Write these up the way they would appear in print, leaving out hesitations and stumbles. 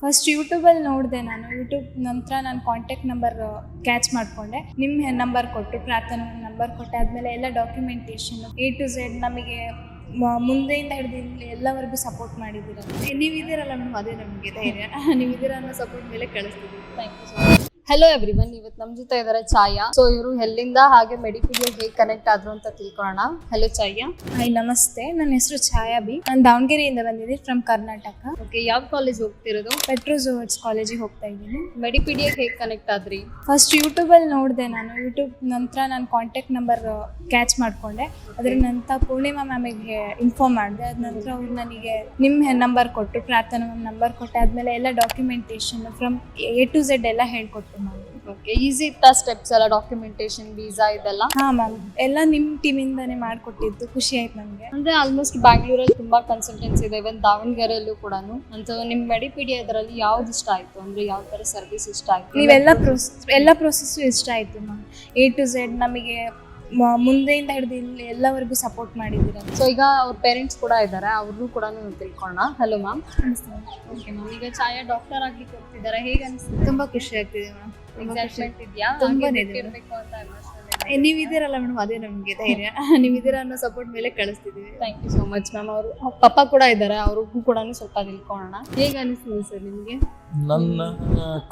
First ಯೂಟ್ಯೂಬಲ್ಲಿ ನೋಡಿದೆ ನಾನು. ಯೂಟ್ಯೂಬ್ ನಂತರ ನಾನು ಕಾಂಟ್ಯಾಕ್ಟ್ ನಂಬರ್ ಕ್ಯಾಚ್ ಮಾಡಿಕೊಂಡೆ. ನಿಮ್ಮ ನಂಬರ್ ಕೊಟ್ಟು ಪ್ರಾರ್ಥನಾ ನಂಬರ್ ಕೊಟ್ಟೆ. ಆದಮೇಲೆ ಎಲ್ಲ ಡಾಕ್ಯುಮೆಂಟೇಷನ್ A to Z ನಮಗೆ ಮುಂದೆಯಿಂದ ಹಿಡಿದು ಎಲ್ಲವರೆಗೂ ಸಪೋರ್ಟ್ ಮಾಡಿದ್ದೀರ. ನೀವಿದ್ದೀರಲ್ಲ ಮೇಡಮ್, ಅದೇ ನಮಗೆ ಧೈರ್ಯ. ನೀವಿದ್ದೀರ ಅನ್ನೋ ಸಪೋರ್ಟ್ ಮೇಲೆ ಕಳಿಸ್ತೀವಿ. Thank you so much. Hello everyone, ಇವತ್ತು ನಮ್ಮ ಜೊತೆ ಇದ್ದಾರೆ ಛಾಯಾ. ಸೊ ಇವರು ಎಲ್ಲಿಂದ ಹಾಗೆ ಮೆಡಿಪೀಡಿಯಾ ಹೇಗೆ ಕನೆಕ್ಟ್ ಆದ್ರು ಅಂತ ತಿಳ್ಕೊಳ್ಳೋಣ. ಹಲೋ ಛಾಯಾ. ಹಾಯ್, ನಮಸ್ತೆ. ನನ್ನ ಹೆಸರು ಛಾಯಾ ಬಿ. ನಾನು ದಾವಣಗೆರೆಯಿಂದ ಬಂದಿದ್ದೀನಿ, ಫ್ರಮ್ ಕರ್ನಾಟಕ. ಓಕೆ, ಯಾವ ಕಾಲೇಜ್ ಹೋಗ್ತಿರೋದು? ಪೆಟ್ರೋಜೋಟ್ಸ್ ಕಾಲೇಜಿಗೆ ಹೋಗ್ತಾ ಇದ್ದೀನಿ. ಮೆಡಿಪೀಡಿಯಾ ಹೇಗೆ ಕನೆಕ್ಟ್ ಆದ್ರಿ? ಫಸ್ಟ್ ಯೂಟ್ಯೂಬಲ್ಲಿ ನೋಡಿದೆ ನಾನು. ಯೂಟ್ಯೂಬ್ ನಂತರ ನಾನು ಕಾಂಟ್ಯಾಕ್ಟ್ ನಂಬರ್ ಕ್ಯಾಚ್ ಮಾಡಿಕೊಂಡೆ. ಅದರ ನಂತರ ಪೂರ್ಣಿಮಾ ಮ್ಯಾಮಿಗೆ ಇನ್ಫಾರ್ಮ್ ಮಾಡಿದೆ. ಅದ ನಂತರ ಅವ್ರು ನನಗೆ ನಿಮ್ಮ ನಂಬರ್ ಕೊಟ್ಟು ಪ್ರಾರ್ಥನಾ ಮ್ಯಾಮ್ ನಂಬರ್ ಕೊಟ್ಟೆ. ಆದಮೇಲೆ ಎಲ್ಲ documentation from A to Z ಎಲ್ಲ ಹೇಳ್ಕೊಟ್ಟು ಮ್ಯಾಮ್. ಓಕೆ, ಈಸಿ ಇತ್ತಾ ಸ್ಟೆಪ್ಸ್ ಎಲ್ಲ? ಡಾಕ್ಯುಮೆಂಟೇಶನ್, ವೀಸಾ ಇದೆಲ್ಲ? ಹಾಂ ಮ್ಯಾಮ್, ಎಲ್ಲ ನಿಮ್ಮ ಟೀಮಿಂದಾನೇ ಮಾಡಿಕೊಟ್ಟಿದ್ದು. ಖುಷಿ ಆಯ್ತು ನನಗೆ. ಅಂದ್ರೆ ಆಲ್ಮೋಸ್ಟ್ ಬ್ಯಾಂಗ್ಳೂರಲ್ಲಿ ತುಂಬಾ ಕನ್ಸಲ್ಟೆನ್ಸಿ ಇದೆ, ಇವನ್ ದಾವಣಗೆರೆಯಲ್ಲೂ ಕೂಡ. ಅಂತ ನಿಮ್ಮ ಮೆಡಿಪೀಡಿಯಾ ಇದರಲ್ಲಿ ಯಾವ್ದು ಇಷ್ಟ ಆಯ್ತು? ಅಂದ್ರೆ ಯಾವ ತರ ಸರ್ವಿಸ್ ಇಷ್ಟ ಆಯ್ತು? ಎಲ್ಲ ಪ್ರೊಸೆಸ್ಸು ಇಷ್ಟ ಆಯಿತು ಮ್ಯಾಮ್. A to Z ನಮಗೆ ಮುಂದೆಯಿಂದ ಹಿಡಿದು ಎಲ್ಲವರೆಗೂ ಸಪೋರ್ಟ್ ಮಾಡಿದ್ದೀರ. ಸೊ ಈಗ ಅವ್ರ ಪೇರೆಂಟ್ಸ್ ಕೂಡ ಇದ್ದಾರೆ, ಅವ್ರನ್ನೂ ಕೂಡ ತಿಳ್ಕೊಳ್ಳೋಣ. Hello ma'am. ಓಕೆ ಮ್ಯಾಮ್, ಈಗ ಛಾಯಾ ಡಾಕ್ಟರ್ ಆಗ್ಲಿಕ್ಕೆ ಹೋಗ್ತಿದ್ದಾರೆ, ಹೇಗೆ ಅನಿಸ್ತಿದೆ? ತುಂಬಾ ಖುಷಿ ಆಗ್ತಿದೆ ಮೇಡಮ್. ಎಕ್ಸೈಟ್ಮೆಂಟ್ ಇದೆಯಾ? ತುಂಬಾನೇ ಇದೆ. ಇರ್ಬೇಕು ಅಂತ emotional ನೀವಿದ್ದೀರಲ್ಲ ಮೇಡಮ್, ಅದೇ ನಮಗೆ ಧೈರ್ಯ. ನೀವಿದ್ದೀರ ಅನ್ನೋ ಸಪೋರ್ಟ್ ಮೇಲೆ ಕಳಿಸ್ತಿದ್ದೀವಿ. Thank you so much ma'am. ಅವರು ಪಪ್ಪ ಕೂಡ ಇದ್ದಾರೆ, ಅವ್ರಿಗೂ ಕೂಡ ಸ್ವಲ್ಪ ತಿಳ್ಕೊಳ್ಳೋಣ. ಹೇಗೆ ಅನಿಸ್ತಿದೆ ಸರ್ ನಿಮಗೆ? ನನ್ನ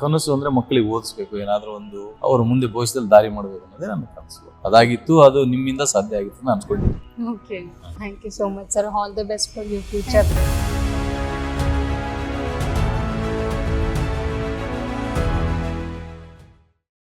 ಕನಸು ಅಂದ್ರೆ ಮಕ್ಕಳಿಗೆ ಓದಿಸ್ಬೇಕು, ಏನಾದ್ರೂ ಒಂದು ಅವ್ರ ಮುಂದೆ ಭವಿಷ್ಯದಲ್ಲಿ ದಾರಿ ಮಾಡಬೇಕು ಅನ್ನೋದೇ ನನ್ನ ಕನಸು. ಅದಾಗಿತ್ತು, ಅದು ನಿಮ್ಮಿಂದ ಸಾಧ್ಯ ಆಗಿತ್ತು ನಾನು ಅನ್ಕೊಂಡಿದ್ದೀನಿ. Okay, thank you so much sir. All the best for your future.